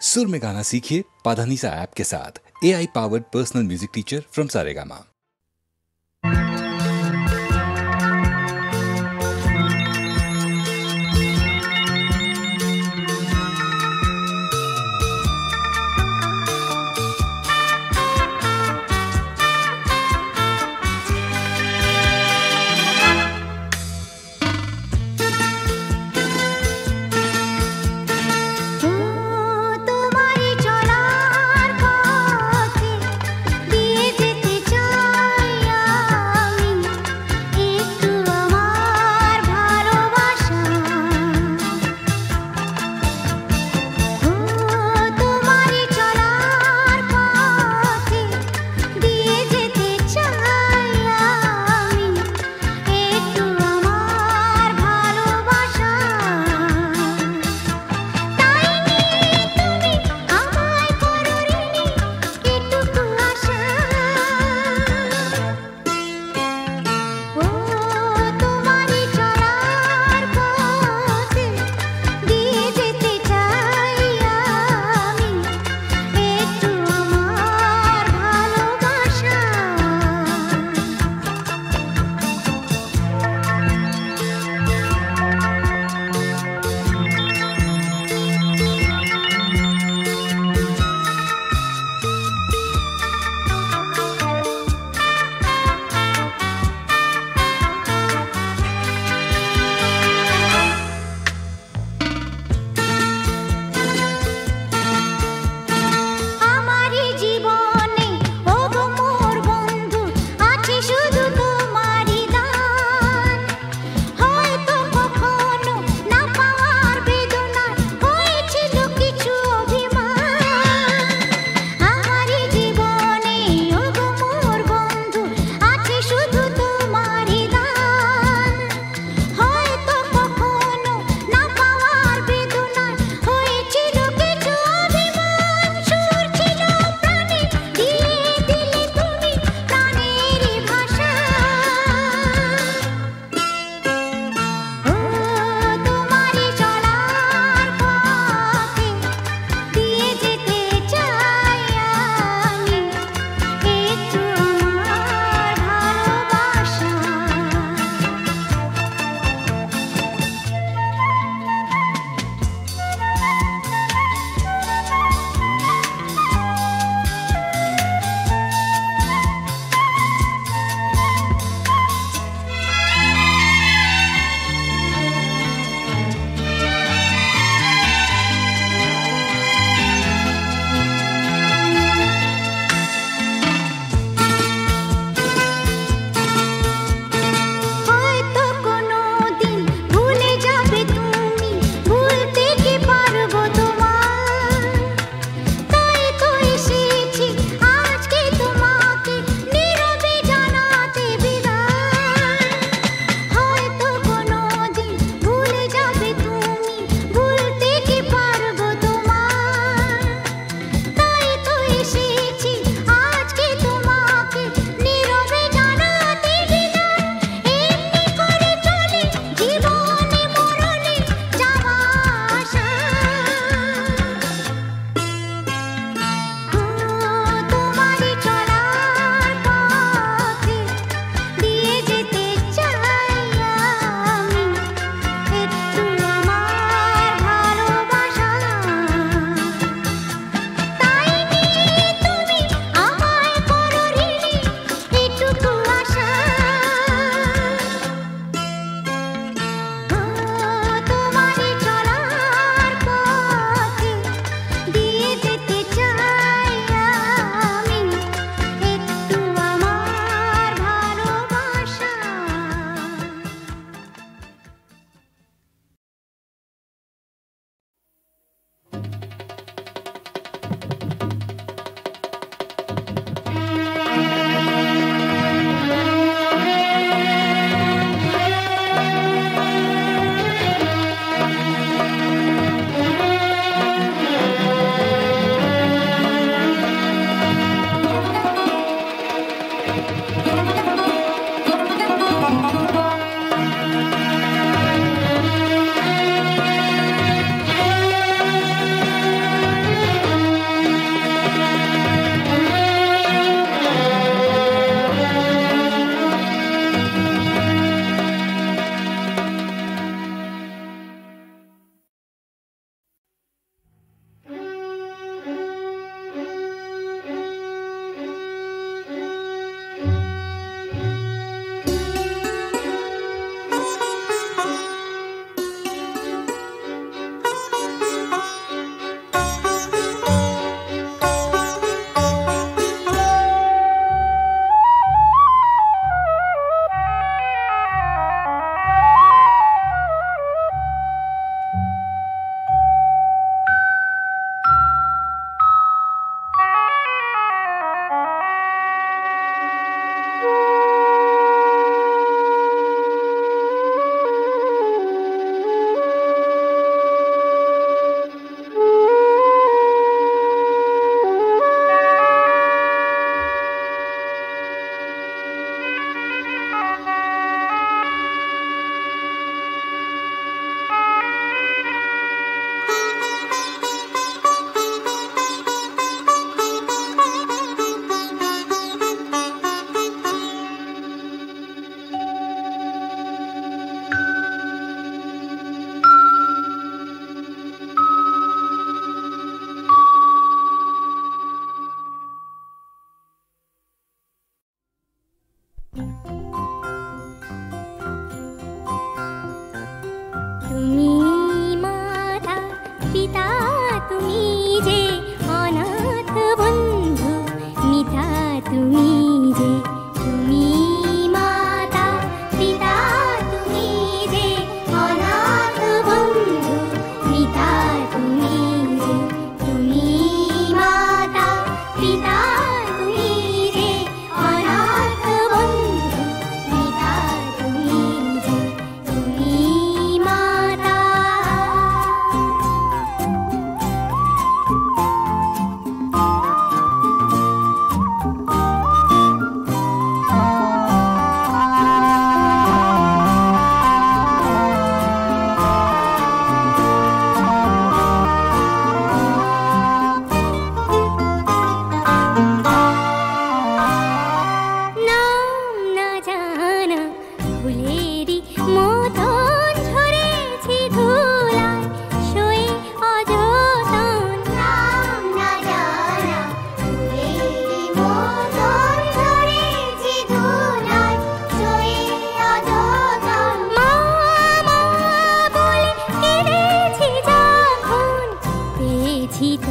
सुर में गाना सीखिए पाधानीसा ऐप के साथ। AI powered personal music teacher from Saregama. তোমারই চলার পথে দিয়ে যেতে চাই।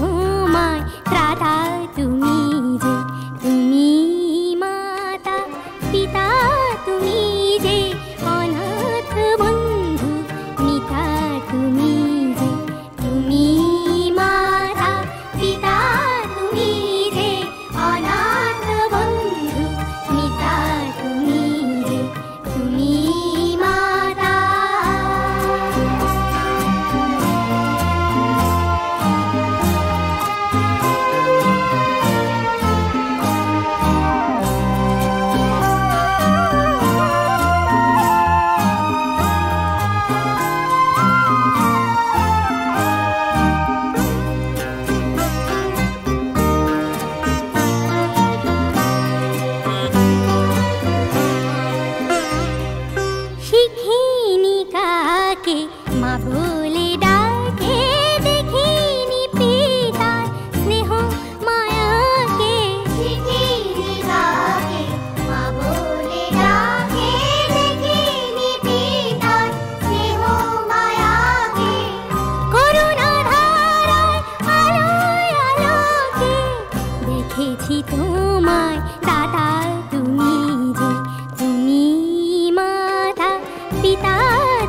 তোমায় ত্রাতা তুমি যে, তুমি মাতা পিতা তুমি যে, অনাথ বন্ধু মিতা তুমি যে, তুমি মাতা পিতা তুমি যে, অনাথ বন্ধু মিতা তুমি যে, তুমি মাতা। শিখিনি কাকে মা বলে ডাকে, দেখিনি পিতার স্নেহ মায়াকে। শিখিনি কাকে মা বলে ডাকে, দেখিনি পিতার স্নেহ মায়াকে। করুণা ধারায় আলোয় আলোকে দেখেছি তোমায় দাদা তুমি যে, তুমি মাতা পিতা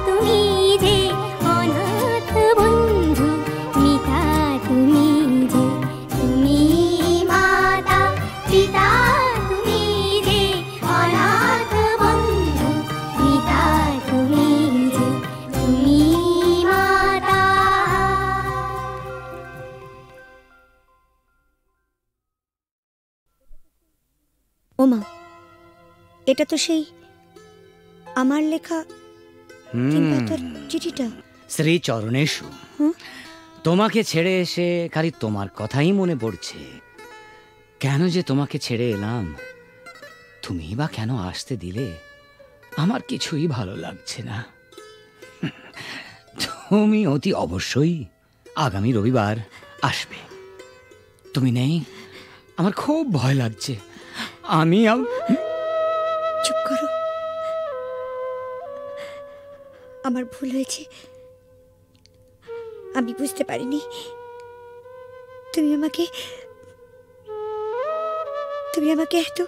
তুমি যে, অনাথ বন্ধু মিতা তুমি যে, তুমি মাতা পিতা তুমি যে, অনাথ বন্ধু মিতা তুমি যে, তুমি মাতা। ওমা, এটা তো সেই আমার লেখা তিনপাতার চিঠিটা। শ্রী চরণেশু, তোমাকে ছেড়ে এসে খালি তোমার কথাই মনে পড়ছে। কেন যে তোমাকে ছেড়ে এলাম, তুমি বা কেন আসতে দিলে, আমার কিছুই ভালো লাগছে না। তুমি অতি অবশ্যই আগামী রবিবার আসবে। তুমি নেই, আমার খুব ভয় লাগছে। আমি চুপ করো, আমার ভুল হয়েছে। আমি বুঝতে পারিনি তুমি আমাকে এত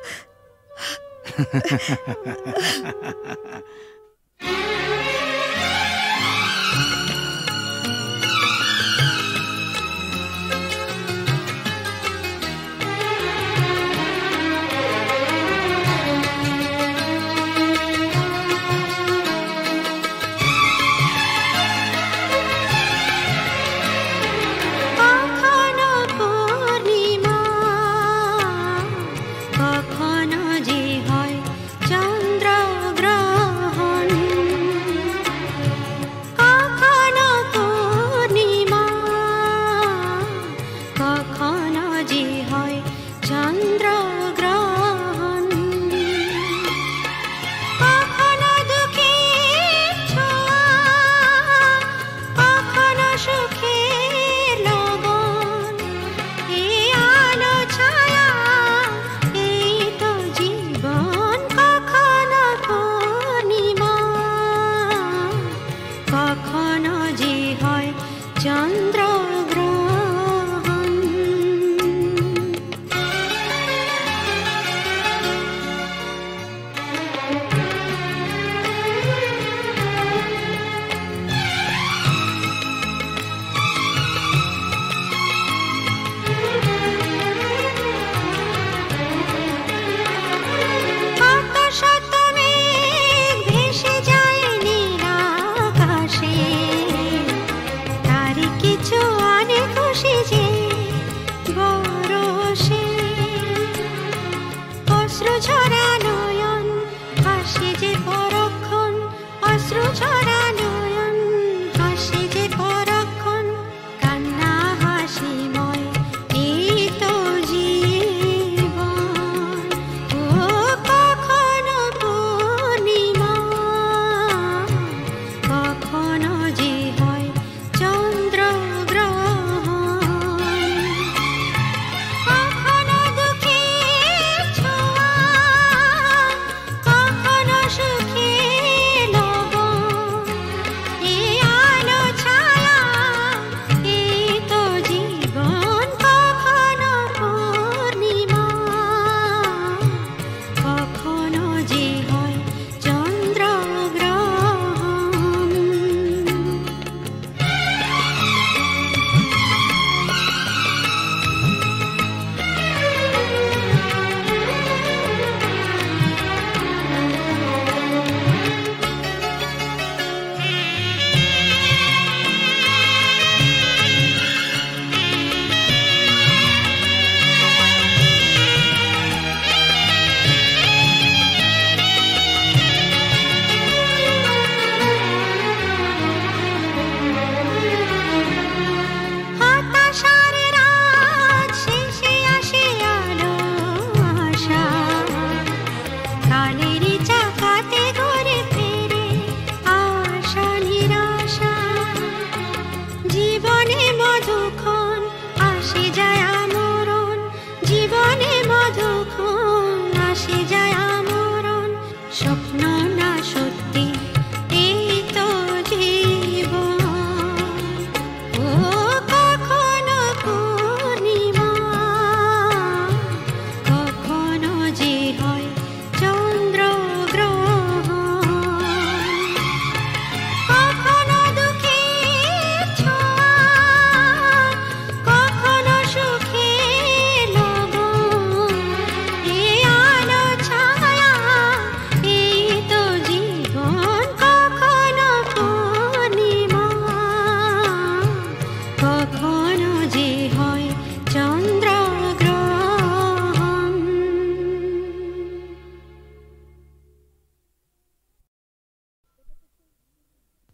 কখনো যে হয় চন্দ্রগ্রহণ।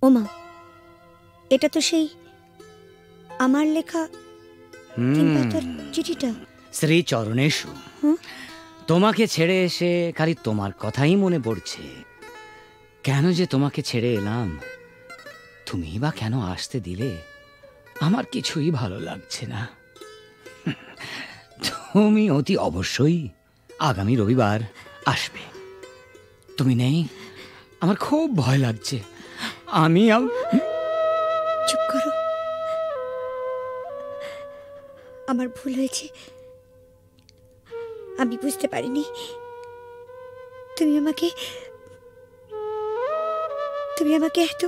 ওমা, এটা তো সেই আমার লেখা 3 পাতার চিঠিটা। শ্রী চরণেশু, তোমাকে ছেড়ে এসে খালি তোমার কথাই মনে পড়ছে। কেন যে তোমাকে ছেড়ে এলাম, তুমি বা কেন আসতে দিলে, আমার কিছুই ভালো লাগছে না। তুমি অতি অবশ্যই আগামী রবিবার আসবে। তুমি নেই, আমার খুব ভয় লাগছে। আমি চুপ করো, আমার ভুল হয়েছে। আমি বুঝতে পারিনি তুমি আমাকে এত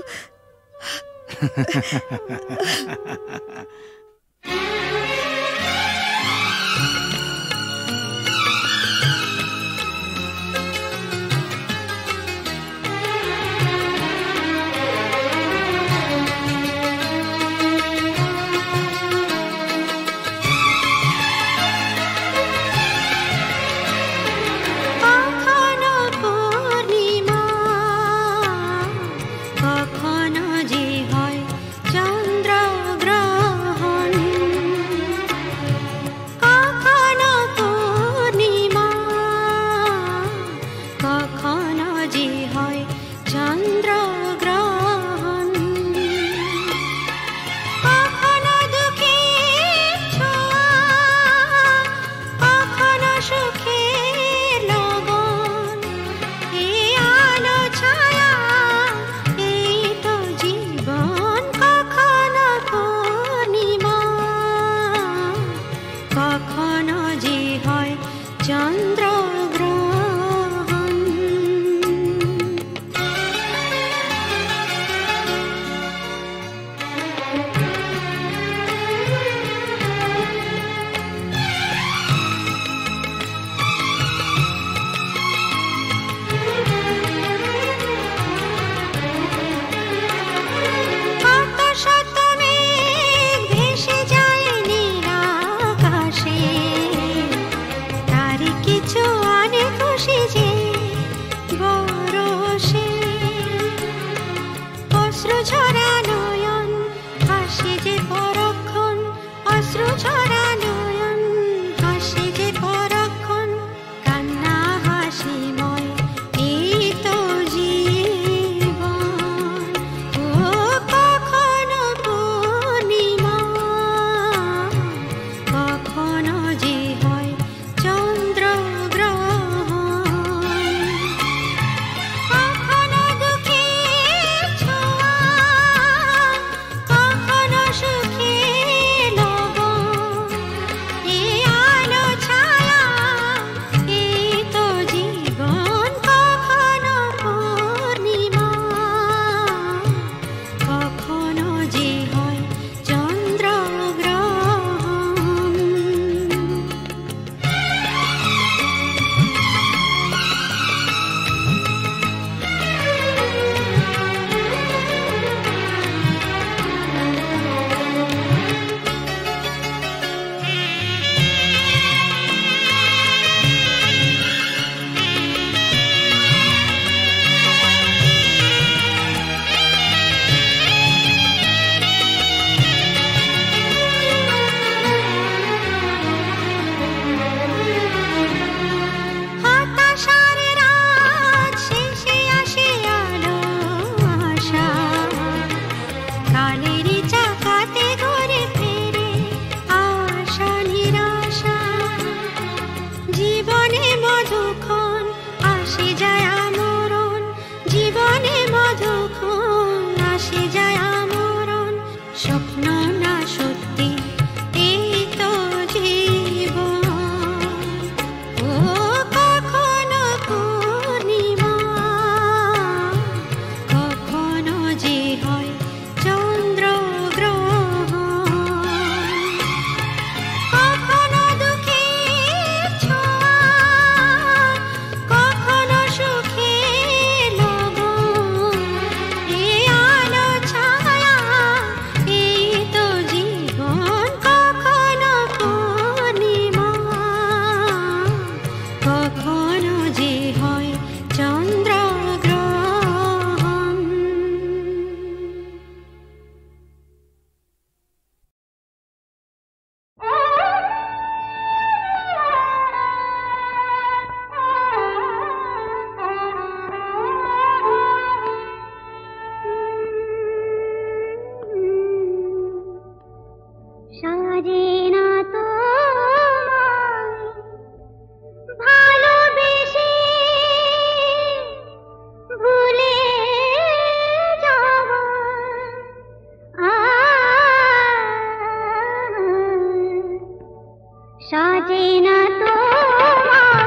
সাজে না তোমার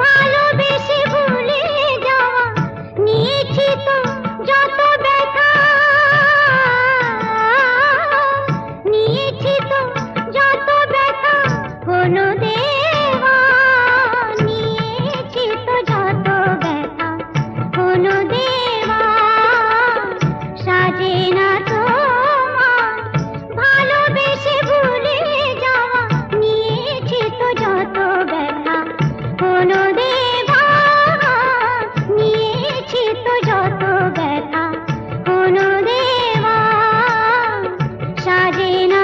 ভালোবেসে ভুলে যাওয়া, নিয়েছি তো যত ব্যথা, নিয়েছি তো যত ব্যথা, হলো দেওয়া, নিয়েছি তো যত ব্যথা, হলো দেওয়া। সাজে না তোমার ভালোবেসে ভুলে যাওয়া, নিয়েছি তো যত ব্যথা, হলো দেওয়া, নিয়েছি তো যত ব্যথা, হলো দেওয়া। সাজে না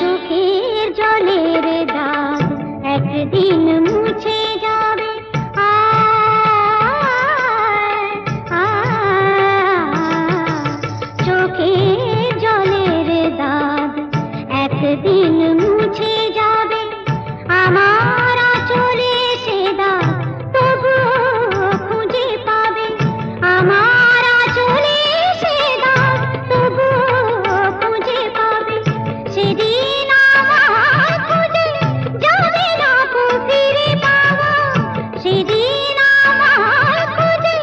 চোখের জলের দাগ একদিন মুছে যাবে, চোখের জলের দাগ একদিন মুছে যাবে, আমার আঁচলে সে দাগ তবুও খুঁজে পাবে, আমার আঁচলে সে দাগ তবুও খুঁজে পাবে। সেদিন আমার খুঁজে যাবে না কো ফিরে পাওয়া, সেদিন আমার খুঁজে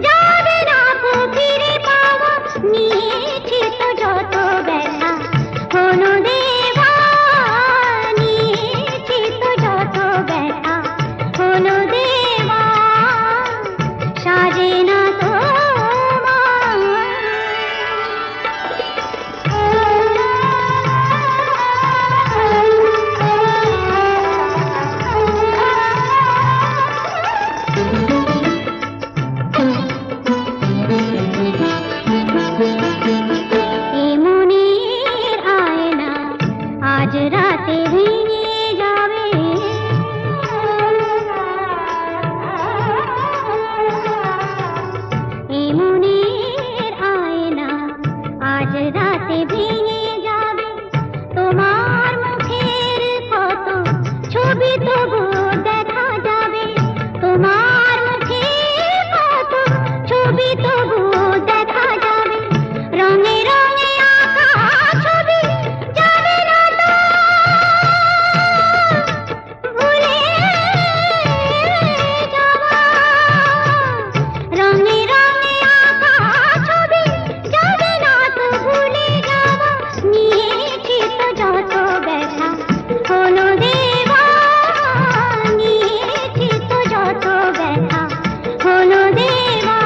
যাবে না কো ফিরে পাওয়া। নিয়েছি তো যত ব্যথা, হলো দেওয়া, নিয়েছি তো যত ব্যথা, হলো দেওয়া। সাজে না মনের আয়না আজ রাতে ভেঙে যাবে, মনের আয়না আজ রাতে ভেঙে যাবে। তোমার মুখের কত ছবি তবু দেখা যাবে, তোমার মুখের কত ছবি তবু দেখা যাবে। রঙে রঙে আঁকা ছবি যাবে না তো ভুলে যাওয়া, রঙে রঙে আঁকা ছবি যাবে না তো ভুলে যাওয়া। নিয়েছি তো যত ব্যথা, হলো দেওয়া, নিয়েছি তো যত ব্যথা, হলো দেওয়া।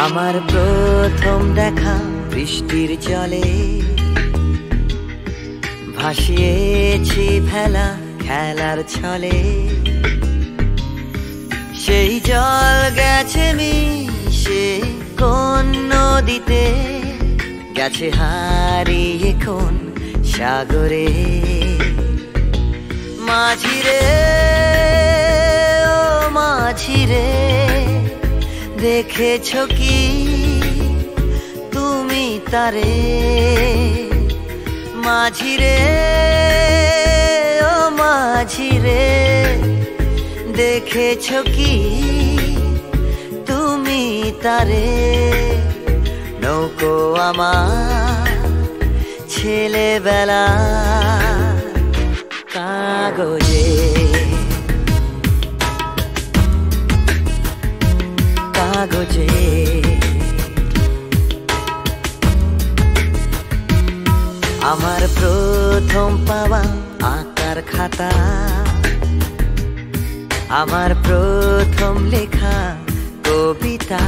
আমার প্রথম দেখা বৃষ্টির জলে ভাসিয়েছি ভেলা খেলার ছলে সেই জল গেছে মিশে কোন নদীতে গেছে হারিয়ে কোন সাগরে মাঝিরে ও মাঝিরে দেখেছো কি তুমি তারে মাঝিরে ও মাঝিরে দেখেছো কি তুমি তারে নৌকো আমার ছেলেবেলা কাগজে কাগজে আমার প্রথম পাওয়া আঁকার খাতা আমার প্রথম লেখা কবিতা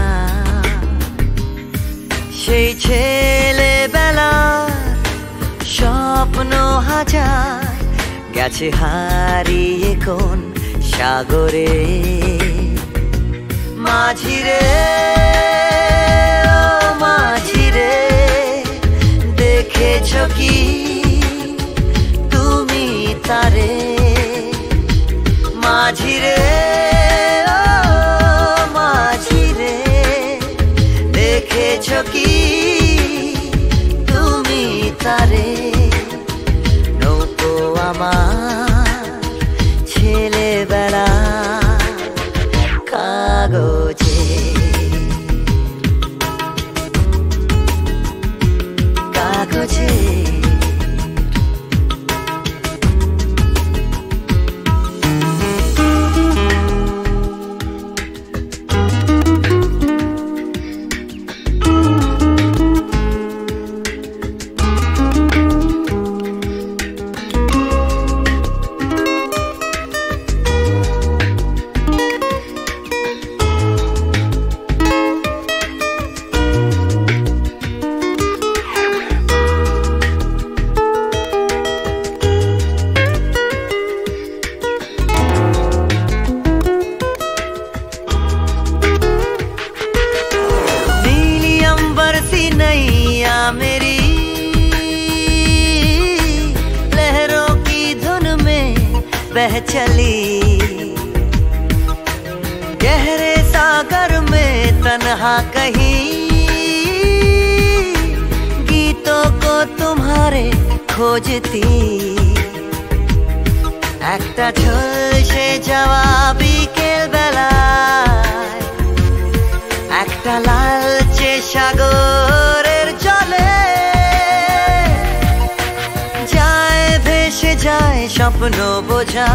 সেই ছেলেবেলার স্বপ্ন হাজার গেছে হারিয়ে কোন সাগরে মাঝিরে ও মাঝিরে দেখেছো কি তুমি তারে মাঝিরে ও মাঝিরে দেখেছো কি তুমি তারে নৌকো আমার ছেলেবেলা কাগজে কাগজে मेरी लहरों की धुन में बह चली गहरे सागर में तन्हा कहीं गीतों को तुम्हारे खोजती একটা ঝলসে যাওয়া বিকেল বেলায় একটা লালচে সাগরের জলে যায় ভেসে যায় স্বপ্ন বোঝা